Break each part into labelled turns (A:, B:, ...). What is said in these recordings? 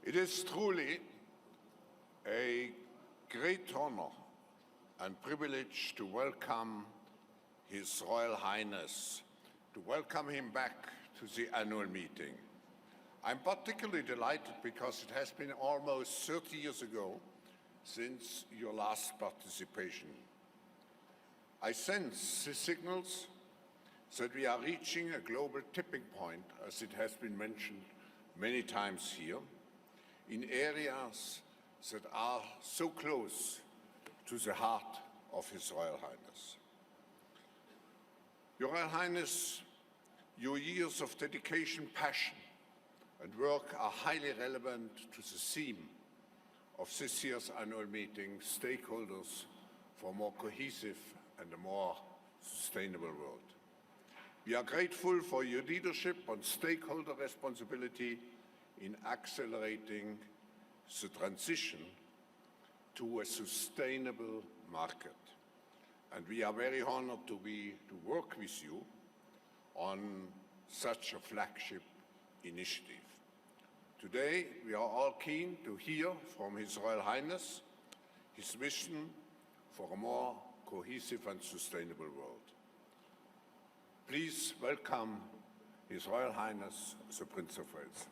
A: It is truly a great honor and privilege to welcome His Royal Highness, to welcome him back to the annual meeting. I'm particularly delighted because it has been almost 30 years ago since your last participation. I sense the signals that we are reaching a global tipping point, as it has been mentioned many times here, in areas that are so close to the heart of His Royal Highness. Your Royal Highness, your years of dedication, passion, and work are highly relevant to the theme of this year's annual meeting, Stakeholders for a More Cohesive and a More Sustainable World. We are grateful for your leadership on stakeholder responsibility in accelerating the transition to a sustainable market. And we are very honored to work with you on such a flagship initiative. Today, we are all keen to hear from His Royal Highness his vision for a more cohesive and sustainable world. Please welcome His Royal Highness, the Prince of Wales.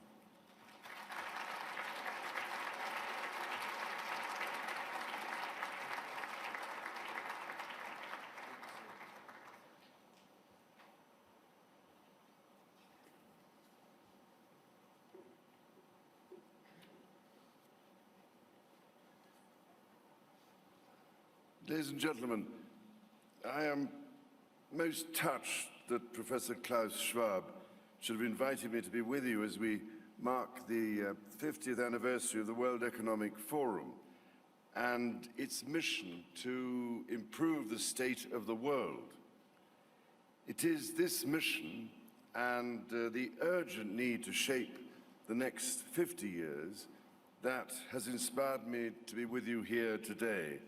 B: Ladies and gentlemen, I am most touched that Professor Klaus Schwab should have invited me to be with you as we mark the 50th anniversary of the World Economic Forum and its mission to improve the state of the world. It is this mission and the urgent need to shape the next 50 years that has inspired me to be with you here today,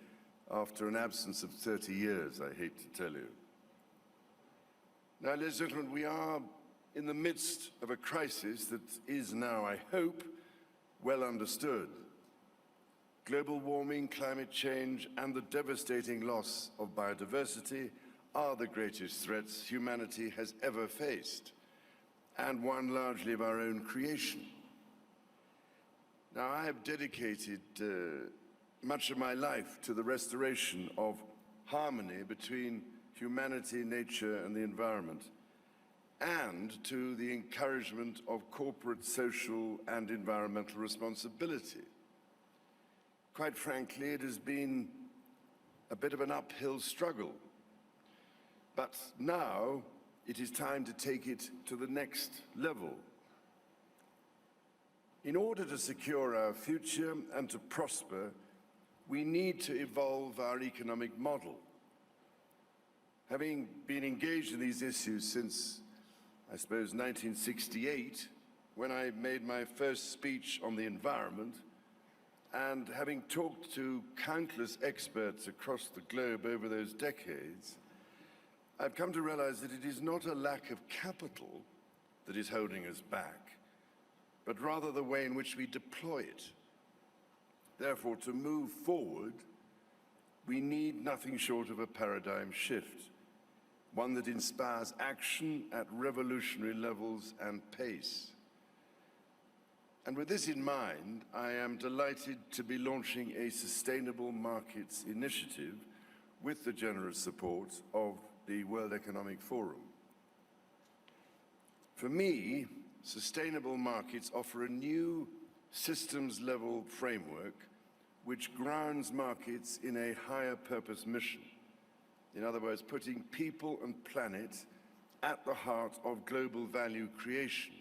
B: after an absence of 30 years, I hate to tell you. Now, ladies and gentlemen, we are in the midst of a crisis that is now, I hope, well understood. Global warming, climate change, and the devastating loss of biodiversity are the greatest threats humanity has ever faced, and one largely of our own creation. Now, I have dedicated much of my life to the restoration of harmony between humanity, nature, and the environment, and to the encouragement of corporate, social, and environmental responsibility. Quite frankly, it has been a bit of an uphill struggle, but now it is time to take it to the next level. In order to secure our future and to prosper, we need to evolve our economic model. Having been engaged in these issues since, I suppose, 1968, when I made my first speech on the environment, and having talked to countless experts across the globe over those decades, I've come to realize that it is not a lack of capital that is holding us back, but rather the way in which we deploy it. Therefore, to move forward, we need nothing short of a paradigm shift, one that inspires action at revolutionary levels and pace. And with this in mind, I am delighted to be launching a Sustainable Markets Initiative with the generous support of the World Economic Forum. For me, sustainable markets offer a new systems-level framework which grounds markets in a higher purpose mission. In other words, putting people and planet at the heart of global value creation.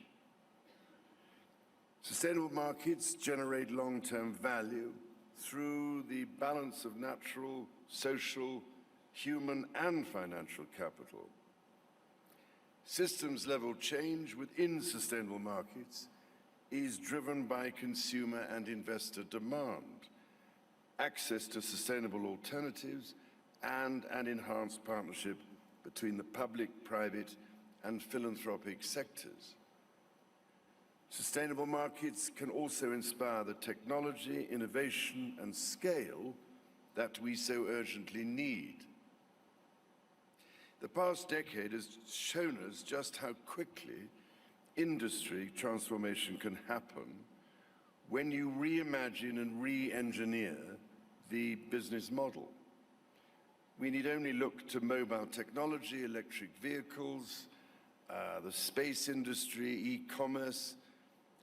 B: Sustainable markets generate long-term value through the balance of natural, social, human, and financial capital. Systems-level change within sustainable markets is driven by consumer and investor demand, access to sustainable alternatives, and an enhanced partnership between the public, private, and philanthropic sectors. Sustainable markets can also inspire the technology, innovation, and scale that we so urgently need. The past decade has shown us just how quickly industry transformation can happen when you reimagine and re-engineer the business model. We need only look to mobile technology, electric vehicles, the space industry, e-commerce,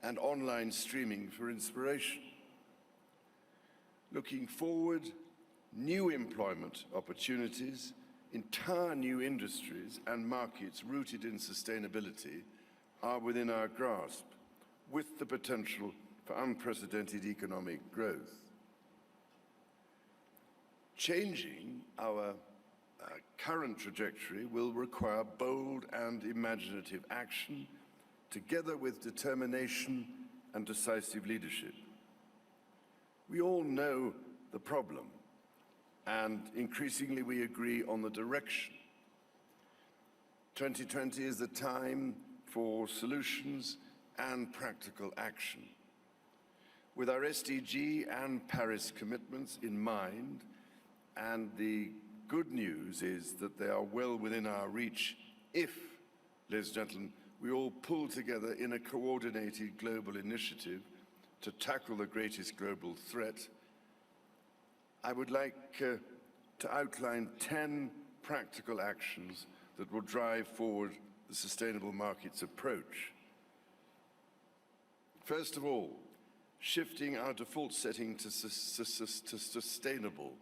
B: and online streaming for inspiration. Looking forward, new employment opportunities, entire new industries and markets rooted in sustainability are within our grasp, with the potential for unprecedented economic growth. Changing our current trajectory will require bold and imaginative action, together with determination and decisive leadership. We all know the problem, and increasingly we agree on the direction. 2020 is the time for solutions and practical action. With our SDG and Paris commitments in mind, and the good news is that they are well within our reach if, ladies and gentlemen, we all pull together in a coordinated global initiative to tackle the greatest global threat. I would like to outline 10 practical actions that will drive forward the sustainable markets approach. First of all, shifting our default setting to sustainable.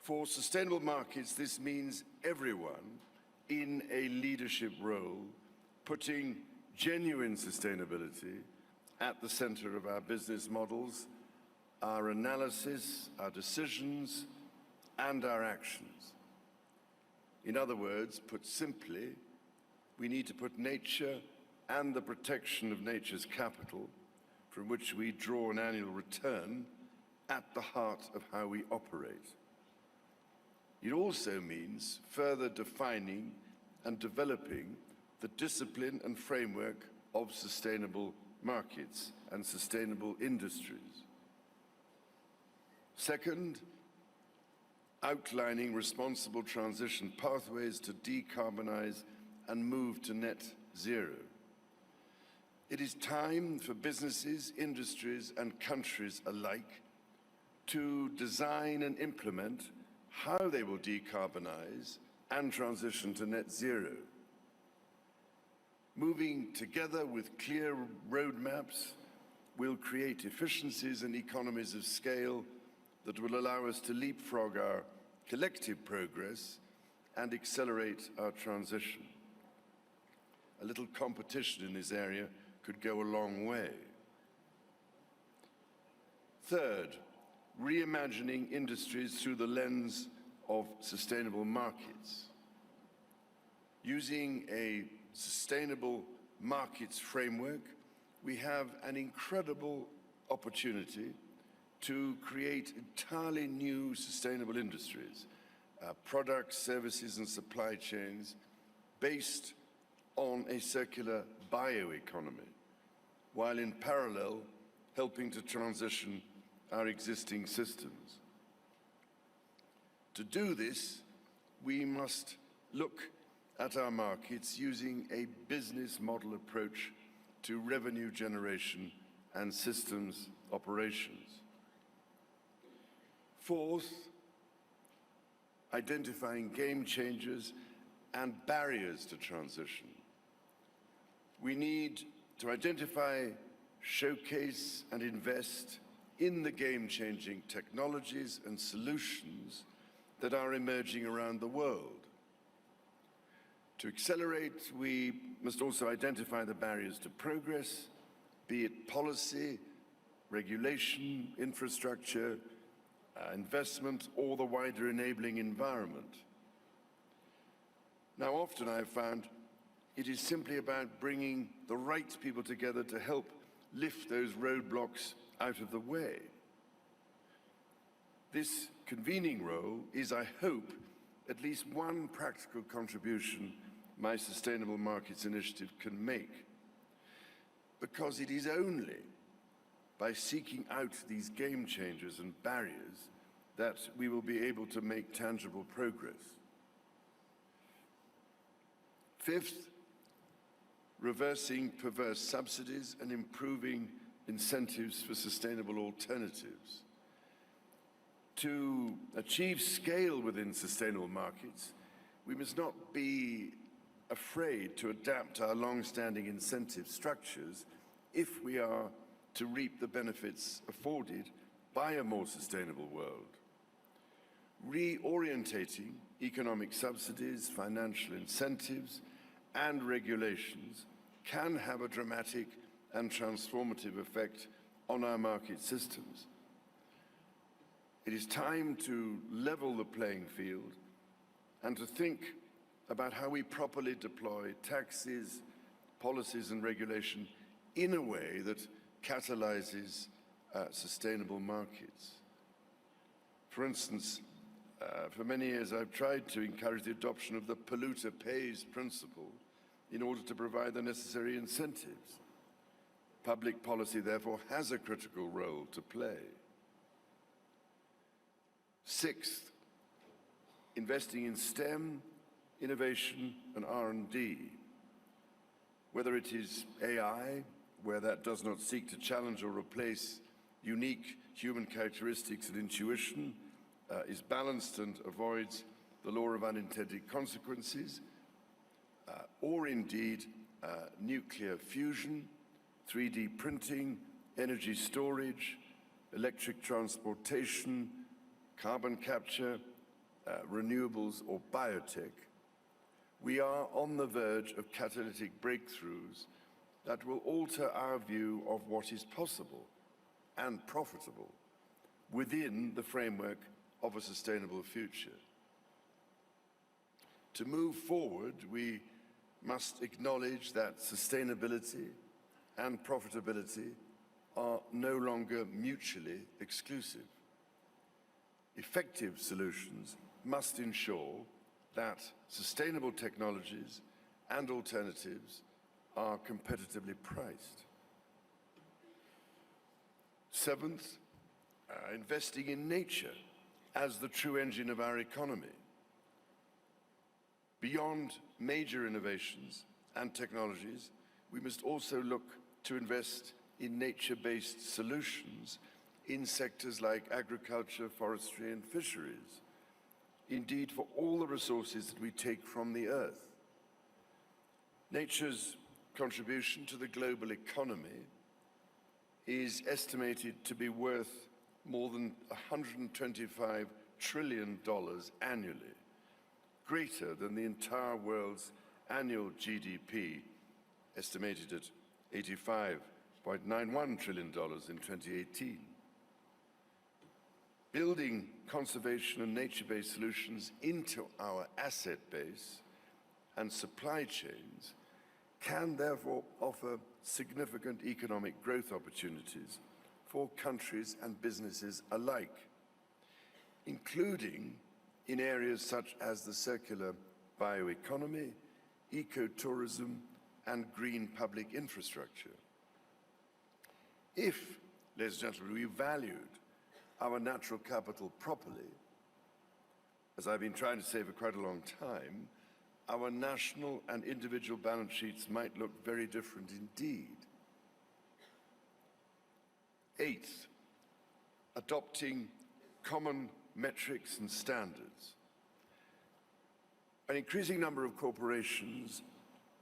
B: For sustainable markets, this means everyone in a leadership role putting genuine sustainability at the center of our business models, our analysis, our decisions, and our actions. In other words, put simply, we need to put nature and the protection of nature's capital, from which we draw an annual return, at the heart of how we operate. It also means further defining and developing the discipline and framework of sustainable markets and sustainable industries. Second, outlining responsible transition pathways to decarbonize and move to net zero. It is time for businesses, industries, and countries alike to design and implement how they will decarbonize and transition to net zero. Moving together with clear roadmaps will create efficiencies and economies of scale that will allow us to leapfrog our collective progress and accelerate our transition. A little competition in this area could go a long way. Third, reimagining industries through the lens of sustainable markets. Using a sustainable markets framework, we have an incredible opportunity to create entirely new sustainable industries, products, services, and supply chains based on a circular bioeconomy, while in parallel helping to transition our existing systems. To do this, we must look at our markets using a business model approach to revenue generation and systems operations. Fourth, identifying game changers and barriers to transition. We need to identify, showcase, and invest in the game-changing technologies and solutions that are emerging around the world. To accelerate, we must also identify the barriers to progress, be it policy, regulation, infrastructure, investment, or the wider enabling environment. Now, often I've found it is simply about bringing the right people together to help lift those roadblocks out of the way. This convening role is, I hope, at least one practical contribution my Sustainable Markets Initiative can make. because it is only by seeking out these game changers and barriers that we will be able to make tangible progress. Fifth, reversing perverse subsidies and improving incentives for sustainable alternatives. To achieve scale within sustainable markets, we must not be afraid to adapt our long-standing incentive structures if we are to reap the benefits afforded by a more sustainable world. Reorientating economic subsidies, financial incentives, and regulations can have a dramatic and transformative effect on our market systems. It is time to level the playing field and to think about how we properly deploy taxes, policies, and regulation in a way that catalyzes sustainable markets. For instance, for many years I've tried to encourage the adoption of the polluter pays principle in order to provide the necessary incentives. Public policy, therefore, has a critical role to play. Sixth, investing in STEM, innovation, and R&D. Whether it is AI, where that does not seek to challenge or replace unique human characteristics and intuition, is balanced and avoids the law of unintended consequences, or indeed nuclear fusion, 3D printing, energy storage, electric transportation, carbon capture, renewables, or biotech, we are on the verge of catalytic breakthroughs that will alter our view of what is possible and profitable within the framework of a sustainable future. To move forward, we must acknowledge that sustainability and profitability are no longer mutually exclusive. Effective solutions must ensure that sustainable technologies and alternatives are competitively priced. Seventh, investing in nature as the true engine of our economy. Beyond major innovations and technologies, we must also look to invest in nature-based solutions in sectors like agriculture, forestry, and fisheries. Indeed, for all the resources that we take from the earth. Nature's contribution to the global economy is estimated to be worth more than $125 trillion annually, greater than the entire world's annual GDP, estimated at $85.91 trillion in 2018. Building conservation and nature-based solutions into our asset base and supply chains can therefore offer significant economic growth opportunities for countries and businesses alike, including in areas such as the circular bioeconomy, ecotourism, and green public infrastructure. If, ladies and gentlemen, we valued our natural capital properly, as I've been trying to say for quite a long time, our national and individual balance sheets might look very different indeed. Eighth, adopting common metrics and standards. An increasing number of corporations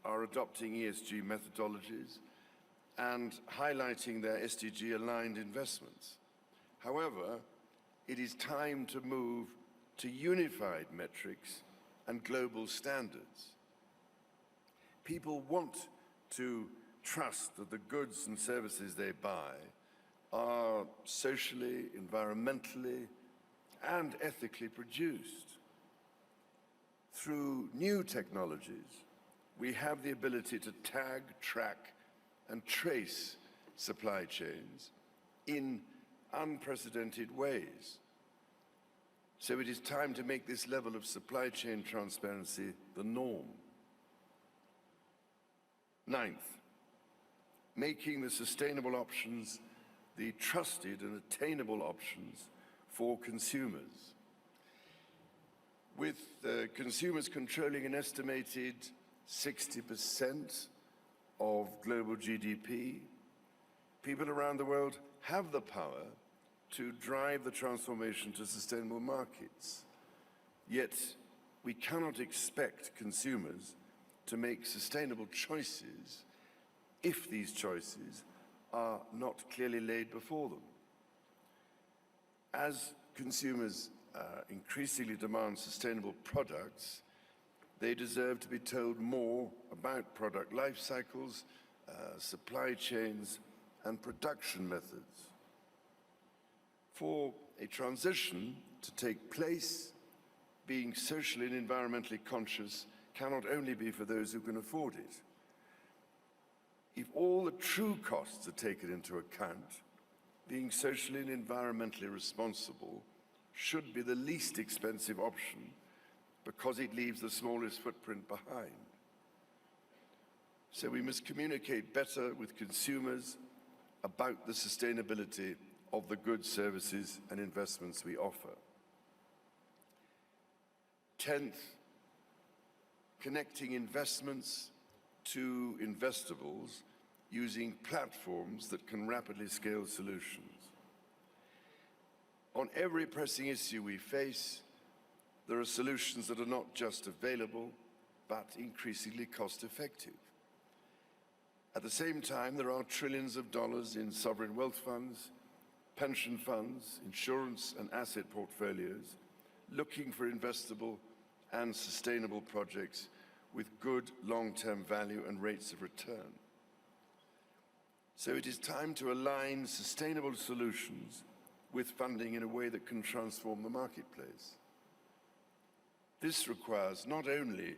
B: are adopting ESG methodologies and highlighting their SDG-aligned investments. However, it is time to move to unified metrics and global standards. People want to trust that the goods and services they buy are socially, environmentally, and ethically produced. Through new technologies, we have the ability to tag, track, and trace supply chains in unprecedented ways. So it is time to make this level of supply chain transparency the norm. Ninth, making the sustainable options the trusted and attainable options for consumers. With consumers controlling an estimated 60% of global GDP, people around the world have the power to drive the transformation to sustainable markets. Yet, we cannot expect consumers to make sustainable choices if these choices are not clearly laid before them. As consumers increasingly demand sustainable products, they deserve to be told more about product life cycles, supply chains, and production methods. For a transition to take place, being socially and environmentally conscious cannot only be for those who can afford it. If all the true costs are taken into account, being socially and environmentally responsible should be the least expensive option because it leaves the smallest footprint behind. So we must communicate better with consumers about the sustainability of the goods, services, and investments we offer. 10th, connecting investments to investables using platforms that can rapidly scale solutions. On every pressing issue we face, there are solutions that are not just available, but increasingly cost-effective. At the same time, there are trillions of dollars in sovereign wealth funds, pension funds, insurance and asset portfolios looking for investable and sustainable projects with good long-term value and rates of return. So it is time to align sustainable solutions with funding in a way that can transform the marketplace. This requires not only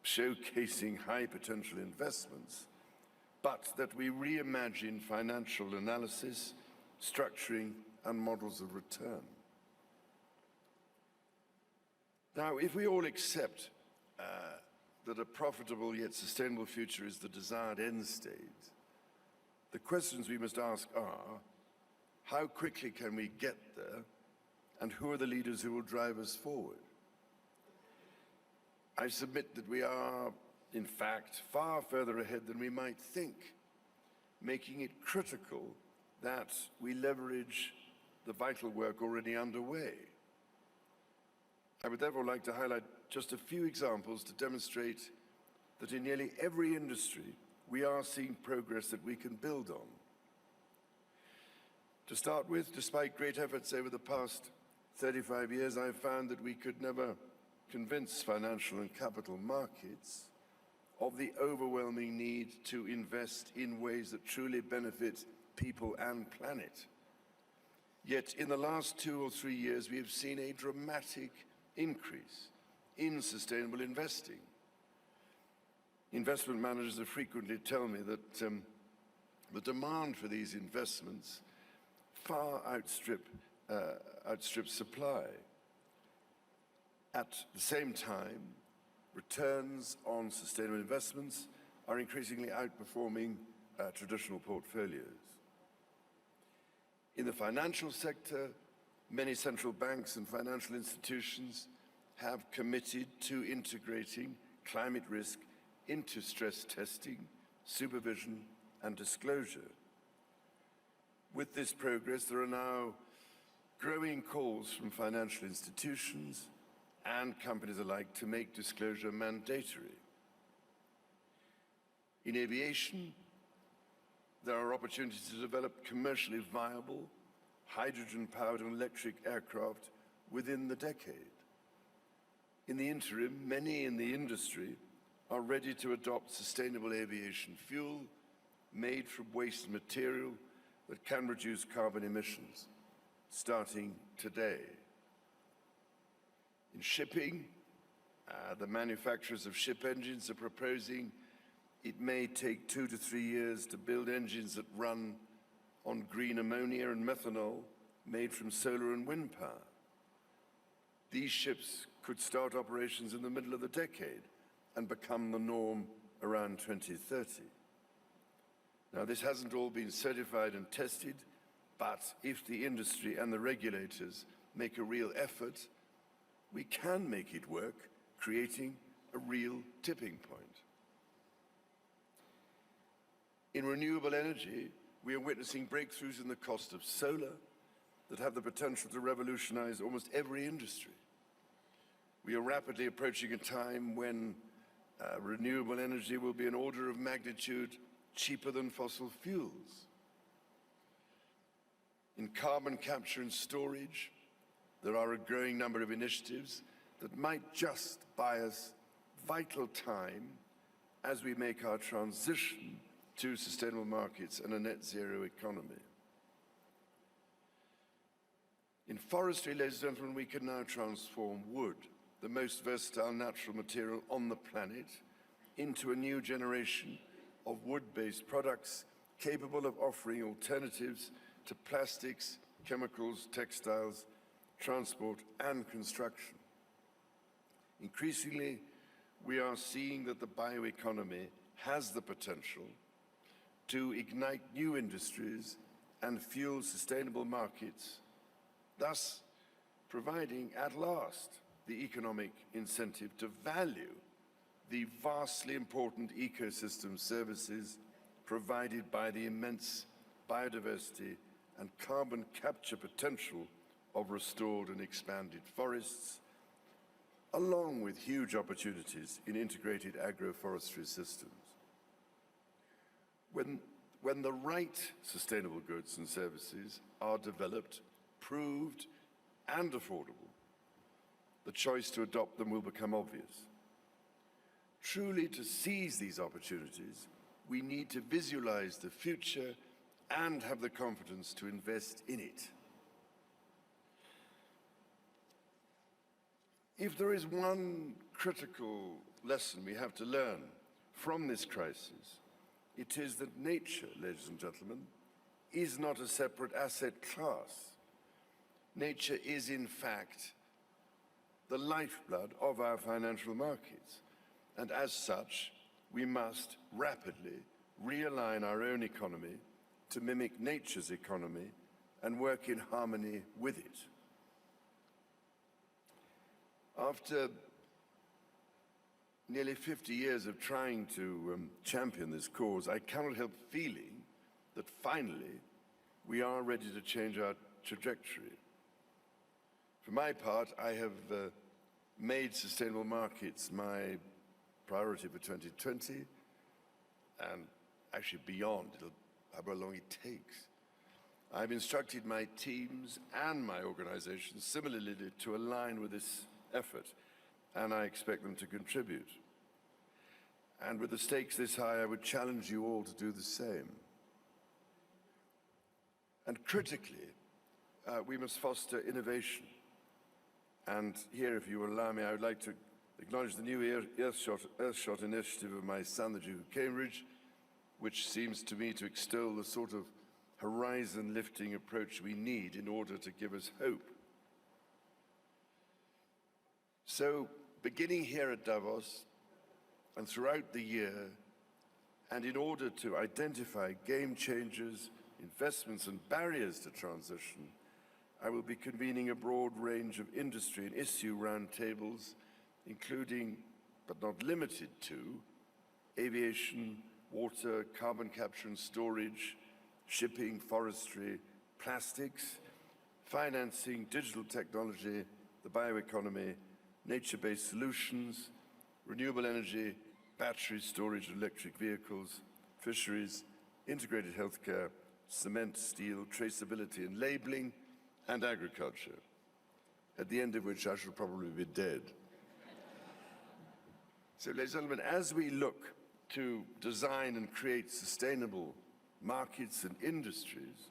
B: showcasing high potential investments, but that we reimagine financial analysis, structuring, and models of return. Now, if we all accept that a profitable yet sustainable future is the desired end state, the questions we must ask are, how quickly can we get there, and who are the leaders who will drive us forward? I submit that we are, in fact, far further ahead than we might think, making it critical that we leverage the vital work already underway. I would therefore like to highlight just a few examples to demonstrate that in nearly every industry, we are seeing progress that we can build on. To start with, despite great efforts over the past 35 years, I've found that we could never convince financial and capital markets of the overwhelming need to invest in ways that truly benefit people and planet. Yet in the last 2 or 3 years, we have seen a dramatic increase in sustainable investing. Investment managers have frequently tell me that the demand for these investments far outstrips supply. At the same time, returns on sustainable investments are increasingly outperforming traditional portfolios. In the financial sector, many central banks and financial institutions have committed to integrating climate risk into stress testing, supervision, and disclosure. With this progress, there are now growing calls from financial institutions and companies alike to make disclosure mandatory. In aviation, there are opportunities to develop commercially viable, hydrogen-powered and electric aircraft within the decade. In the interim, many in the industry are ready to adopt sustainable aviation fuel made from waste material that can reduce carbon emissions, starting today. In shipping, the manufacturers of ship engines are proposing it may take 2 to 3 years to build engines that run on green ammonia and methanol made from solar and wind power. These ships could start operations in the middle of the decade and become the norm around 2030. Now, this hasn't all been certified and tested, but if the industry and the regulators make a real effort, we can make it work, creating a real tipping point. In renewable energy, we are witnessing breakthroughs in the cost of solar that have the potential to revolutionize almost every industry. We are rapidly approaching a time when renewable energy will be an order of magnitude cheaper than fossil fuels. In carbon capture and storage, there are a growing number of initiatives that might just buy us vital time as we make our transition to sustainable markets and a net zero economy. In forestry, ladies and gentlemen, we can now transform wood, the most versatile natural material on the planet, into a new generation of wood-based products capable of offering alternatives to plastics, chemicals, textiles, transport, and construction. Increasingly, we are seeing that the bioeconomy has the potential to ignite new industries and fuel sustainable markets, thus providing at last the economic incentive to value the vastly important ecosystem services provided by the immense biodiversity and carbon capture potential of restored and expanded forests, along with huge opportunities in integrated agroforestry systems. When the right sustainable goods and services are developed, proved, and affordable, the choice to adopt them will become obvious. Truly, to seize these opportunities, we need to visualize the future and have the confidence to invest in it. If there is one critical lesson we have to learn from this crisis, it is that nature, ladies and gentlemen, is not a separate asset class. Nature is, in fact, the lifeblood of our financial markets. And as such, we must rapidly realign our own economy to mimic nature's economy and work in harmony with it. After nearly 50 years of trying to champion this cause, I cannot help feeling that finally we are ready to change our trajectory. For my part, I have made sustainable markets my priority for 2020 and actually beyond, however long it takes. I've instructed my teams and my organization similarly to align with this effort, and I expect them to contribute. And with the stakes this high, I would challenge you all to do the same. And critically, we must foster innovation. And here, if you will allow me, I would like to acknowledge the new Earthshot initiative of my son, the Duke of Cambridge, which seems to me to extol the sort of horizon-lifting approach we need in order to give us hope. So, beginning here at Davos and throughout the year, and in order to identify game changers, investments and barriers to transition, I will be convening a broad range of industry and issue roundtables, including, but not limited to, aviation, water, carbon capture and storage, shipping, forestry, plastics, financing, digital technology, the bioeconomy, nature-based solutions, renewable energy, battery storage of electric vehicles, fisheries, integrated healthcare, cement, steel, traceability and labeling, and agriculture, at the end of which I shall probably be dead. So, ladies and gentlemen, as we look to design and create sustainable markets and industries,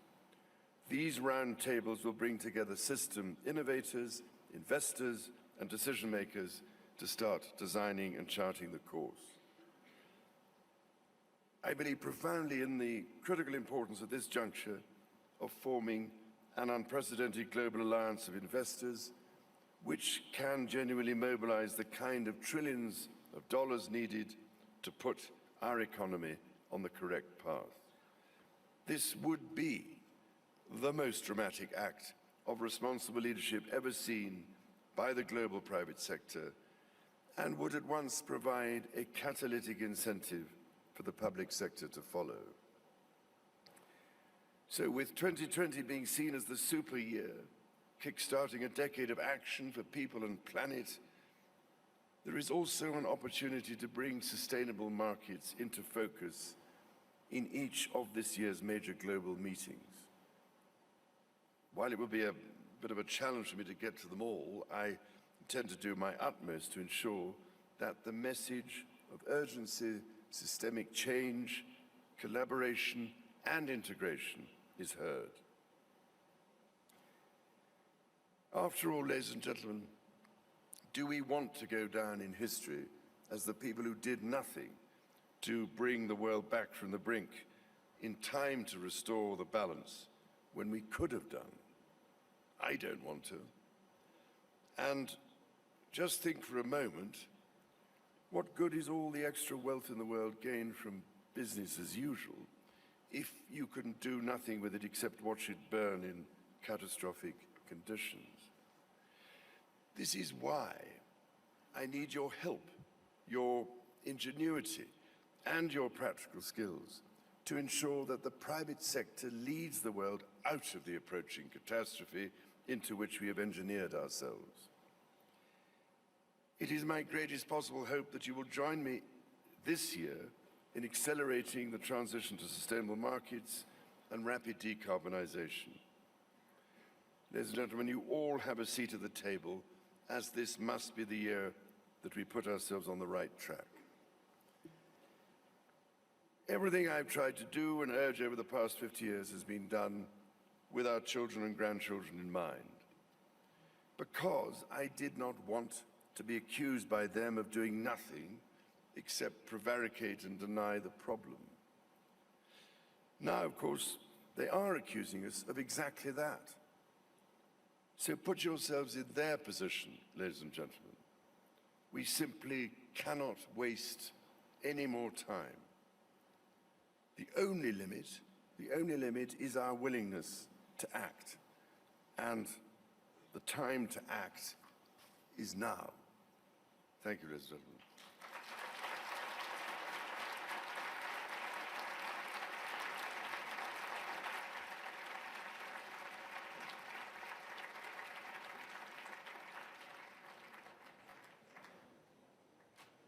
B: these roundtables will bring together system innovators, investors, and decision makers to start designing and charting the course. I believe profoundly in the critical importance at this juncture of forming an unprecedented global alliance of investors which can genuinely mobilize the kind of trillions of dollars needed to put our economy on the correct path. This would be the most dramatic act of responsible leadership ever seen by the global private sector, and would at once provide a catalytic incentive for the public sector to follow. So with 2020 being seen as the super year, kickstarting a decade of action for people and planet, there is also an opportunity to bring sustainable markets into focus in each of this year's major global meetings. While it will be a bit of a challenge for me to get to them all, I intend to do my utmost to ensure that the message of urgency, systemic change, collaboration, and integration is heard. After all, ladies and gentlemen, do we want to go down in history as the people who did nothing to bring the world back from the brink in time to restore the balance when we could have done? I don't want to. And just think for a moment, what good is all the extra wealth in the world gained from business as usual if you can do nothing with it except watch it burn in catastrophic conditions? This is why I need your help, your ingenuity, and your practical skills to ensure that the private sector leads the world out of the approaching catastrophe into which we have engineered ourselves. It is my greatest possible hope that you will join me this year in accelerating the transition to sustainable markets and rapid decarbonisation. Ladies and gentlemen, you all have a seat at the table, as this must be the year that we put ourselves on the right track. Everything I've tried to do and urge over the past 50 years has been done with our children and grandchildren in mind, because I did not want to be accused by them of doing nothing except prevaricate and deny the problem. Now, of course, they are accusing us of exactly that. So put yourselves in their position, ladies and gentlemen. We simply cannot waste any more time. The only limit is our willingness to act. And the time to act is now. Thank you, ladies and gentlemen.